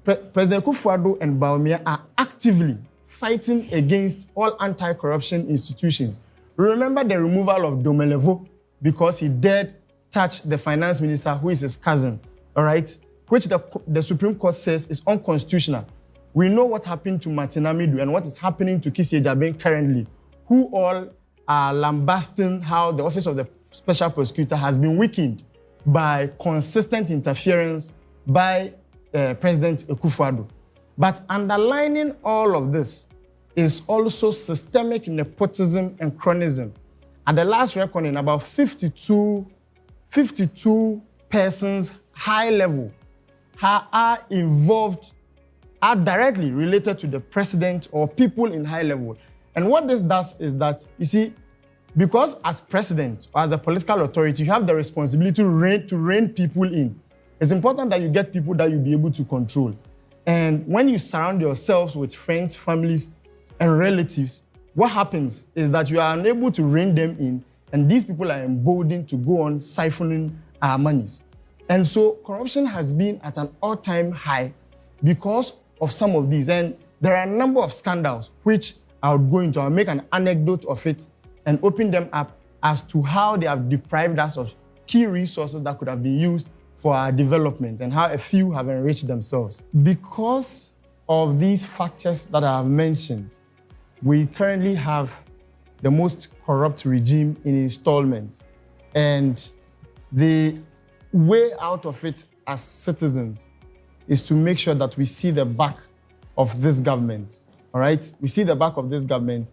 President Akufo-Addo and Bawumia are actively fighting against all anti-corruption institutions. Remember the removal of Domelevo because he dared touch the finance minister, who is his cousin, all right, which the Supreme Court says is unconstitutional. We know what happened to Matinamidu and what is happening to Kisi Ejabin currently, who all are lambasting how the Office of the Special Prosecutor has been weakened by consistent interference by President Akufo-Addo. But underlining all of this is also systemic nepotism and cronyism. At the last reckoning, about 52 persons high level are involved, are directly related to the president or people in high level. And what this does is that, you see, because as president or as a political authority, you have the responsibility to rein people in. It's important that you get people that you'll be able to control. And when you surround yourselves with friends, families, and relatives, what happens is that you are unable to rein them in, and these people are emboldened to go on siphoning our monies. And so corruption has been at an all-time high because of some of these. And there are a number of scandals which I would go into. I'll make an anecdote of it and open them up as to how they have deprived us of key resources that could have been used for our development and how a few have enriched themselves. Because of these factors that I have mentioned, we currently have the most corrupt regime in installment. And the way out of it as citizens is to make sure that we see the back of this government, all right? We see the back of this government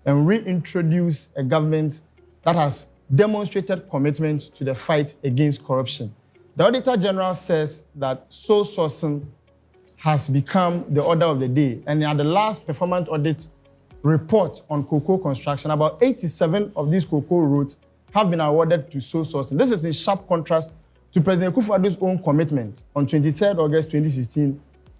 and reintroduce a government that has demonstrated commitment to the fight against corruption. The Auditor General says that sole sourcing has become the order of the day. And at the last performance audit report on cocoa construction, about 87 of these cocoa roads have been awarded to sole sourcing. This is in sharp contrast to President Akufo-Addo's own commitment on 23rd August 2016,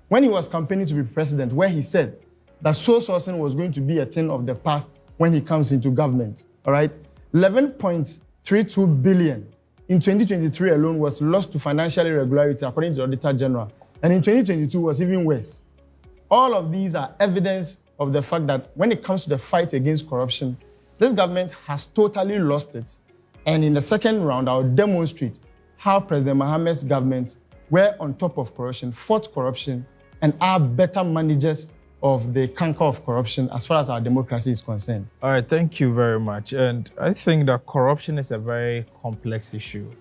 when he was campaigning to be president, where he said that sole sourcing was going to be a thing of the past when he comes into government, all right? 11.32 billion in 2023 alone was lost to financial irregularity, according to the Auditor General. And in 2022 was even worse. All of these are evidence of the fact that when it comes to the fight against corruption, this government has totally lost it. And in the second round, I'll demonstrate how President Mohammed's government were on top of corruption, fought corruption, and are better managers of the canker of corruption as far as our democracy is concerned. All right, thank you very much. And I think that corruption is a very complex issue.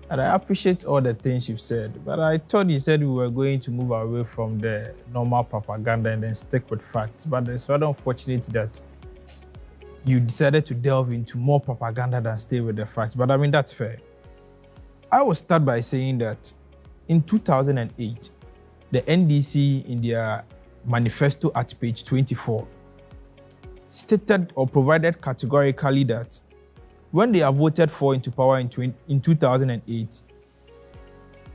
And I appreciate all the things you've said, but I thought you said we were going to move away from the normal propaganda and then stick with facts. But it's rather unfortunate that you decided to delve into more propaganda than stay with the facts. But I mean, that's fair. I will start by saying that in 2008, the NDC in their manifesto at page 24 stated or provided categorically that when they are voted for into power in 2008,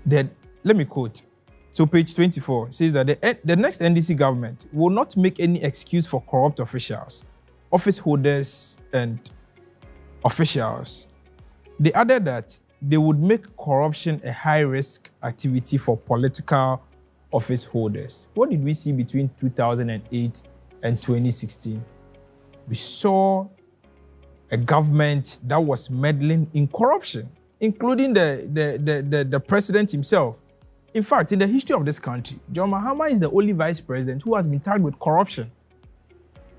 then, let me quote, so page 24 says that the next NDC government will not make any excuse for corrupt officials, office holders, and officials. They added that they would make corruption a high-risk activity for political office holders. What did we see between 2008 and 2016? We saw a government that was meddling in corruption, including the president himself. In fact, in the history of this country, John Mahama is the only vice president who has been tagged with corruption.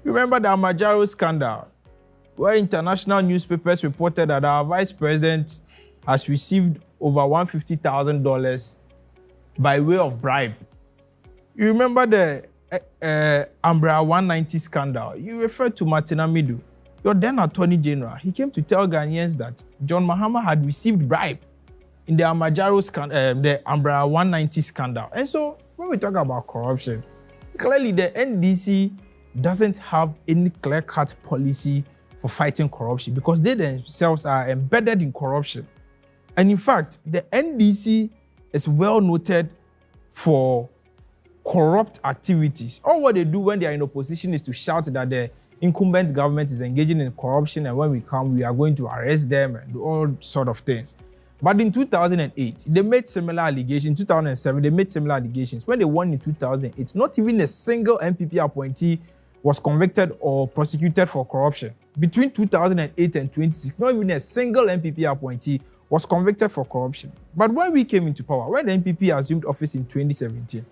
Remember the Amajaro scandal, where international newspapers reported that our vice president has received over $150,000 by way of bribe. You remember the Umbrella 190 scandal. You referred to Matinamidu, your then Attorney General. He came to tell Ghanaians that John Mahama had received bribe in the Amajaro scandal, the Umbrella 190 scandal. And so when we talk about corruption, clearly the NDC doesn't have any clear-cut policy for fighting corruption because they themselves are embedded in corruption. And in fact, the NDC is well noted for corrupt activities. All what they do when they are in opposition is to shout that the incumbent government is engaging in corruption, and when we come, we are going to arrest them and do all sort of things. But in 2008, they made similar allegations. In 2007, they made similar allegations. When they won in 2008, not even a single NPP appointee was convicted or prosecuted for corruption. Between 2008 and 2016, not even a single NPP appointee was convicted for corruption. But when we came into power, when the NPP assumed office in 2017,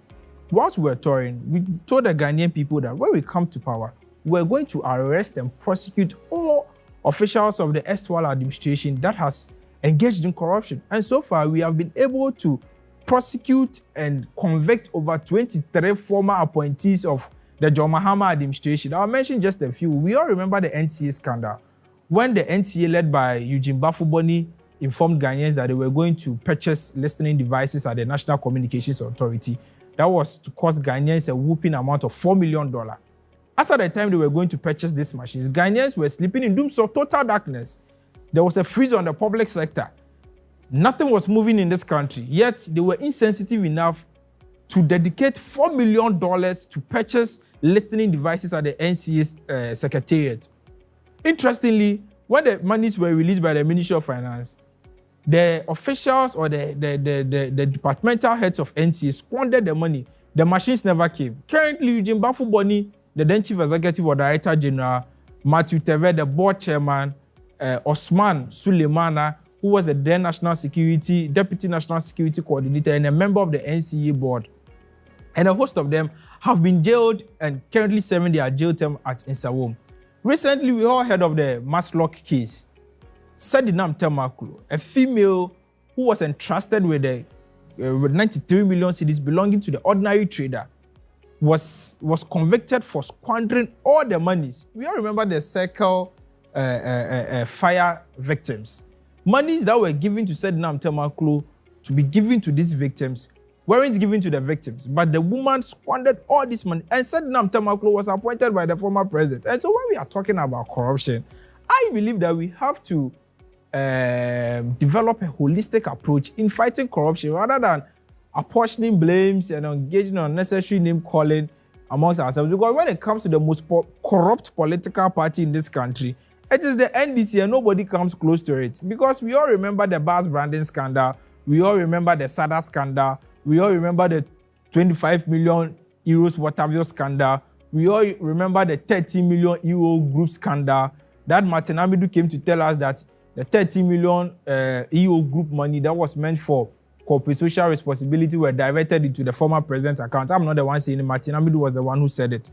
whilst we were touring, we told the Ghanaian people that when we come to power, we're going to arrest and prosecute all officials of the erstwhile administration that has engaged in corruption. And so far, we have been able to prosecute and convict over 23 former appointees of the John Mahama administration. I'll mention just a few. We all remember the NCA scandal, when the NCA led by Eugene Bafuboni informed Ghanaians that they were going to purchase listening devices at the National Communications Authority. That was to cost Ghanaians a whooping amount of $4 million. As at the time they were going to purchase these machines, Ghanaians were sleeping in dooms of total darkness. There was a freeze on the public sector. Nothing was moving in this country, yet they were insensitive enough to dedicate $4 million to purchase listening devices at the NCA's secretariat. Interestingly, when the monies were released by the Ministry of Finance, the officials or the departmental heads of NCA squandered the money. The machines never came. Currently, Eugene Bafuboni, the then Chief Executive or Director General, Matthew Teve, the board chairman, Osman Suleimana, who was the then Deputy National Security Coordinator and a member of the NCA board, and a host of them have been jailed and currently serving their jail term at Nsawam. Recently, we all heard of the Maslock case. Sedinam Temaklo, a female who was entrusted with 93 million cedis belonging to the ordinary trader, was convicted for squandering all the monies. We all remember the Circle fire victims. Monies that were given to Sedinam Temaklo to be given to these victims weren't given to the victims, but the woman squandered all this money. And Sedinam Temaklo was appointed by the former president. And so when we are talking about corruption, I believe that we have to develop a holistic approach in fighting corruption rather than apportioning blames and engaging in unnecessary name calling amongst ourselves. Because when it comes to the most corrupt political party in this country, it is the NDC and nobody comes close to it. Because we all remember the bus branding scandal, we all remember the SADA scandal, we all remember the 25 million euros Waterville scandal, we all remember the 30 million euro group scandal that Martin Amidu came to tell us that the 30 million EU group money that was meant for corporate social responsibility were diverted into the former president's account. I'm not the one saying it. Martin Amidu was the one who said it.